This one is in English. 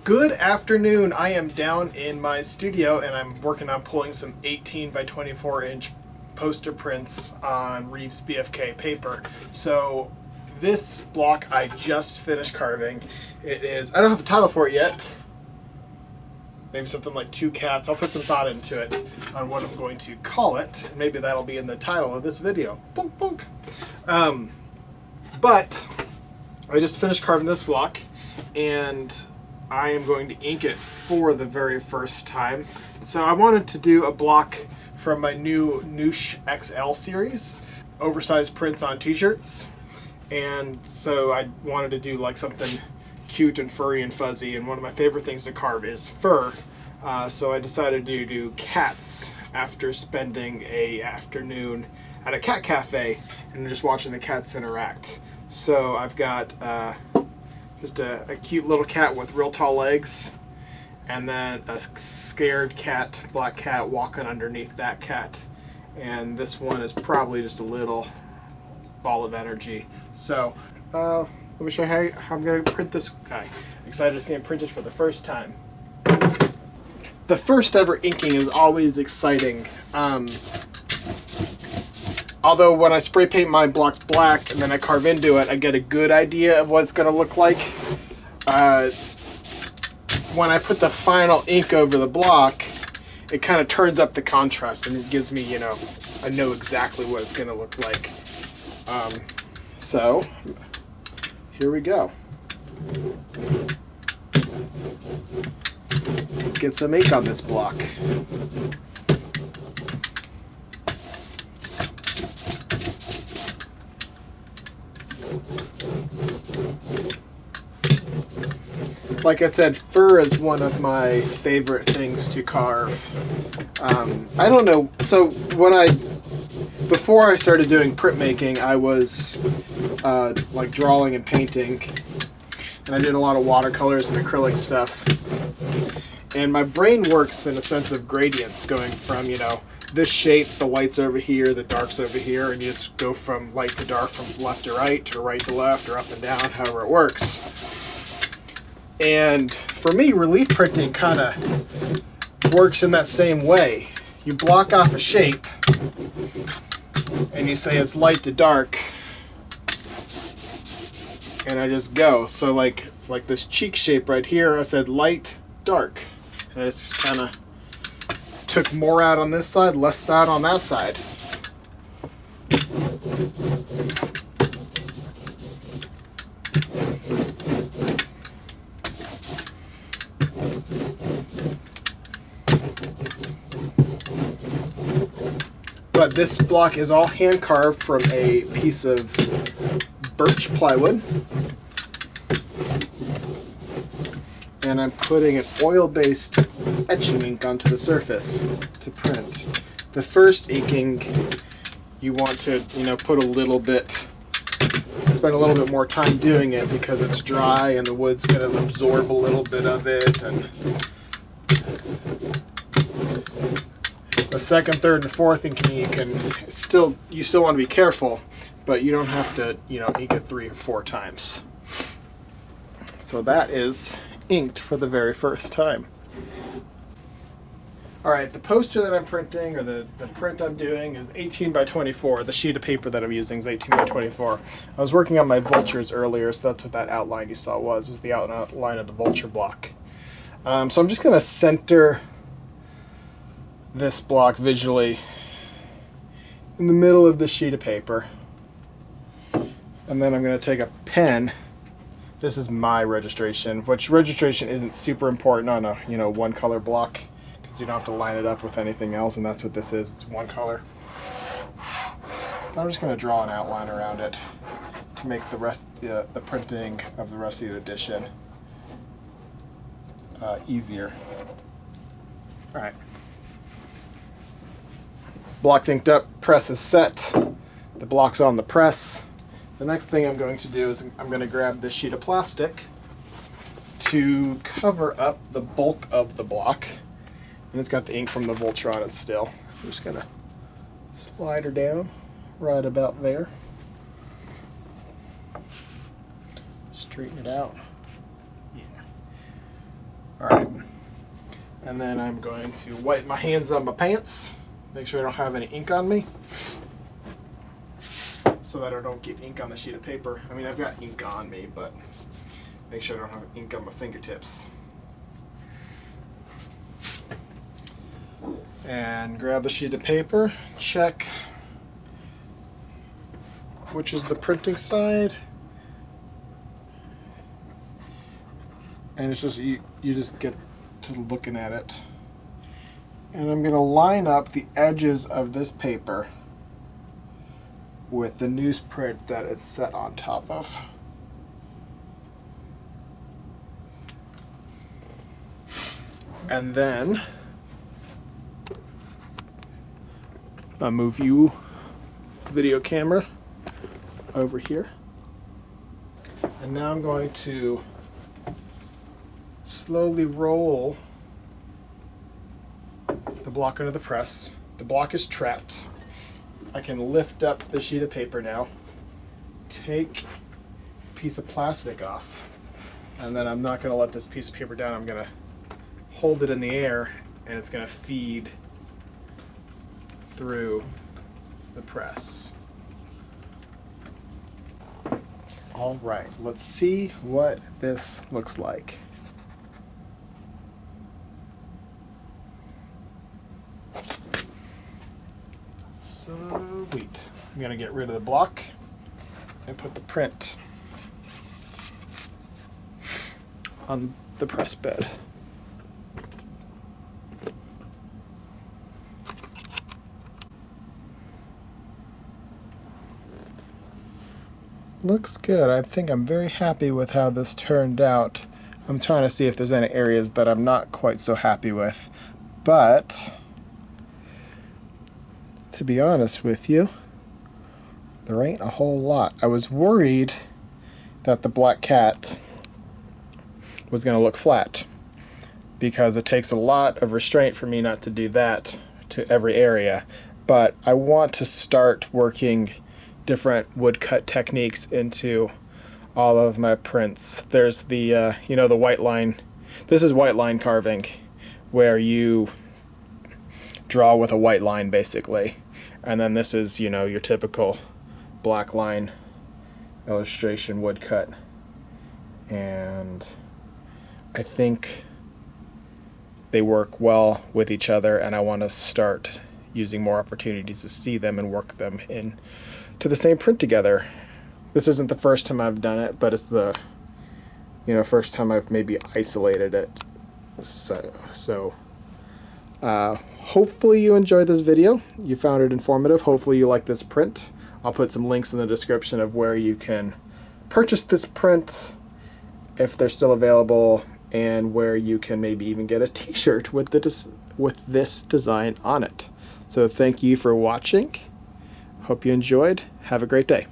Good afternoon. I am down in my studio and I'm working on pulling some 18 by 24 inch poster prints on Reeves BFK paper. So this block I just finished carving. It is, I don't have a title for it yet. Maybe something like Two Cats. I'll put some thought into it on what I'm going to call it. Maybe that'll be in the title of this video. Bunk, bunk. But I just finished carving this block and I am going to ink it for the very first time. So I wanted to do a block from my new Noosh XL series, oversized prints on t-shirts. And so I wanted to do like something cute and furry and fuzzy, and one of my favorite things to carve is fur. So I decided to do cats after spending a afternoon at a cat cafe and just watching the cats interact. So I've got just a cute little cat with real tall legs, and then a scared cat, black cat, walking underneath that cat. And this one is probably just a little ball of energy. So let me show you how I'm going to print this guy. Excited to see him printed for the first time. The first ever inking is always exciting. Although when I spray paint my blocks black and then I carve into it, I get a good idea of what it's going to look like. When I put the final ink over the block, it kind of turns up the contrast and it gives me, I know exactly what it's going to look like. So, here we go. Let's get some ink on this block. Like I said, fur is one of my favorite things to carve. I don't know, so before I started doing printmaking, I was like drawing and painting, and I did a lot of watercolors and acrylic stuff. And my brain works in a sense of gradients, going from, this shape, the light's over here, the dark's over here, and you just go from light to dark, from left to right, or right to left, or up and down, however it works. And for me, relief printing kind of works in that same way. You block off a shape, and you say it's light to dark, and I just go. So like this cheek shape right here, I said light, dark. And I just kind of took more out on this side, less out on that side. But this block is all hand carved from a piece of birch plywood. And I'm putting an oil-based etching ink onto the surface to print. The first inking, you want to, put a little bit, spend a little bit more time doing it because it's dry and the wood's going to absorb a little bit of it. And the second, third, and fourth inking, you still want to be careful, but you don't have to, ink it 3 or 4 times. So that is inked for the very first time. Alright, the poster that I'm printing, or the print I'm doing, is 18 by 24. The sheet of paper that I'm using is 18 by 24. I was working on my vultures earlier, so that's what that outline you saw was the outline of the vulture block. So I'm just going to center this block visually in the middle of the sheet of paper. And then I'm going to take a pen. This is my registration, which registration isn't super important on a one color block because you don't have to line it up with anything else, and that's what this is. It's one color. I'm just going to draw an outline around it to make the rest the printing of the rest of the edition easier. All right. Block's inked up, press is set. The block's on the press. The next thing I'm going to do is I'm going to grab this sheet of plastic to cover up the bulk of the block. And it's got the ink from the vulture on it still. I'm just going to slide her down right about there. Straighten it out. Yeah. All right. And then I'm going to wipe my hands on my pants, make sure I don't have any ink on me, so that I don't get ink on the sheet of paper. I mean, I've got ink on me, but make sure I don't have ink on my fingertips. And grab the sheet of paper, check which is the printing side. And it's just, you just get to looking at it. And I'm going to line up the edges of this paper with the newsprint that it's set on top of. And then I'll move you, video camera, over here. And now I'm going to slowly roll the block under the press. The block is trapped. I can lift up the sheet of paper now, take a piece of plastic off, and then I'm not going to let this piece of paper down. I'm going to hold it in the air, and it's going to feed through the press. All right, let's see what this looks like. Sweet. I'm going to get rid of the block and put the print on the press bed. Looks good. I think I'm very happy with how this turned out. I'm trying to see if there's any areas that I'm not quite so happy with, but to be honest with you, there ain't a whole lot. I was worried that the black cat was going to look flat, because it takes a lot of restraint for me not to do that to every area, but I want to start working different woodcut techniques into all of my prints. There's the the white line. This is white line carving, where you draw with a white line basically, and then this is your typical black line illustration woodcut. And I think they work well with each other, and I want to start using more opportunities to see them and work them in to the same print together. This isn't the first time I've done it, but it's the first time I've maybe isolated it. So hopefully you enjoyed this video. You found it informative. Hopefully you like this print. I'll put some links in the description of where you can purchase this print if they're still available, and where you can maybe even get a t-shirt with this design on it. So thank you for watching. Hope you enjoyed. Have a great day.